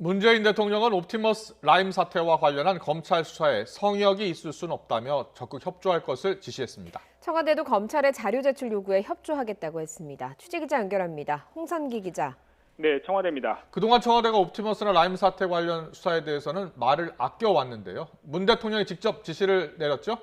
문재인 대통령은 옵티머스 라임 사태와 관련한 검찰 수사에 성역이 있을 순 없다며 적극 협조할 것을 지시했습니다. 청와대도 검찰의 자료 제출 요구에 협조하겠다고 했습니다. 취재기자 연결합니다. 홍선기 기자. 네, 청와대입니다. 그동안 청와대가 옵티머스나 라임 사태 관련 수사에 대해서는 말을 아껴왔는데요. 문 대통령이 직접 지시를 내렸죠?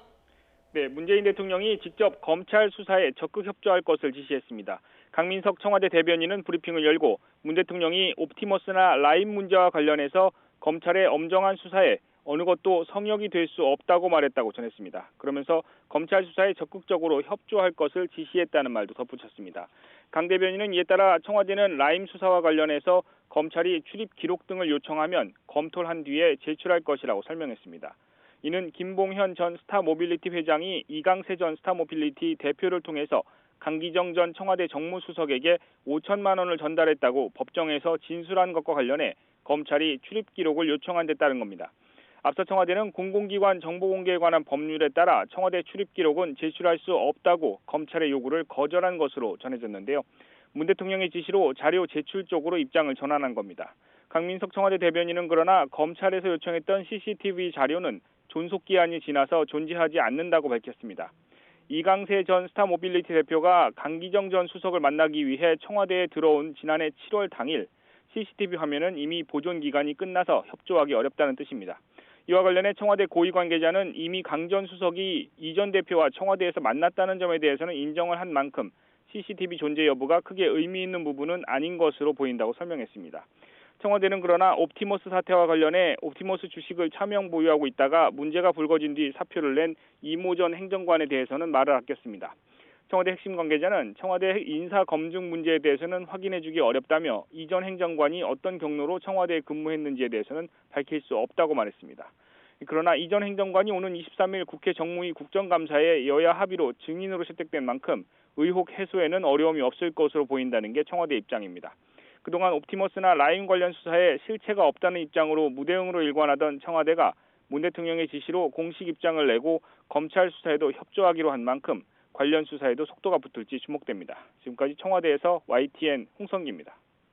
네, 문재인 대통령이 직접 검찰 수사에 적극 협조할 것을 지시했습니다. 강민석 청와대 대변인은 브리핑을 열고 문 대통령이 옵티머스나 라임 문제와 관련해서 검찰의 엄정한 수사에 어느 것도 성역이 될 수 없다고 말했다고 전했습니다. 그러면서 검찰 수사에 적극적으로 협조할 것을 지시했다는 말도 덧붙였습니다. 강 대변인은 이에 따라 청와대는 라임 수사와 관련해서 검찰이 출입 기록 등을 요청하면 검토를 한 뒤에 제출할 것이라고 설명했습니다. 이는 김봉현 전 스타모빌리티 회장이 이강세 전 스타모빌리티 대표를 통해서 강기정 전 청와대 정무수석에게 5천만 원을 전달했다고 법정에서 진술한 것과 관련해 검찰이 출입 기록을 요청한 데 따른 겁니다. 앞서 청와대는 공공기관 정보공개에 관한 법률에 따라 청와대 출입 기록은 제출할 수 없다고 검찰의 요구를 거절한 것으로 전해졌는데요. 문 대통령의 지시로 자료 제출 쪽으로 입장을 전환한 겁니다. 강민석 청와대 대변인은 그러나 검찰에서 요청했던 CCTV 자료는 존속기한이 지나서 존재하지 않는다고 밝혔습니다. 이강세 전 스타모빌리티 대표가 강기정 전 수석을 만나기 위해 청와대에 들어온 지난해 7월 당일 CCTV 화면은 이미 보존 기간이 끝나서 협조하기 어렵다는 뜻입니다. 이와 관련해 청와대 고위 관계자는 이미 강 전 수석이 이 전 대표와 청와대에서 만났다는 점에 대해서는 인정을 한 만큼 CCTV 존재 여부가 크게 의미 있는 부분은 아닌 것으로 보인다고 설명했습니다. 청와대는 그러나 옵티머스 사태와 관련해 옵티머스 주식을 차명 보유하고 있다가 문제가 불거진 뒤 사표를 낸 이모 전 행정관에 대해서는 말을 아꼈습니다. 청와대 핵심 관계자는 청와대 인사 검증 문제에 대해서는 확인해주기 어렵다며 이 전 행정관이 어떤 경로로 청와대에 근무했는지에 대해서는 밝힐 수 없다고 말했습니다. 그러나 이 전 행정관이 오는 23일 국회 정무위 국정감사에 여야 합의로 증인으로 채택된 만큼 의혹 해소에는 어려움이 없을 것으로 보인다는 게 청와대 입장입니다. 그동안 옵티머스나 라임 관련 수사에 실체가 없다는 입장으로 무대응으로 일관하던 청와대가 문 대통령의 지시로 공식 입장을 내고 검찰 수사에도 협조하기로 한 만큼 관련 수사에도 속도가 붙을지 주목됩니다. 지금까지 청와대에서 YTN 홍성기입니다.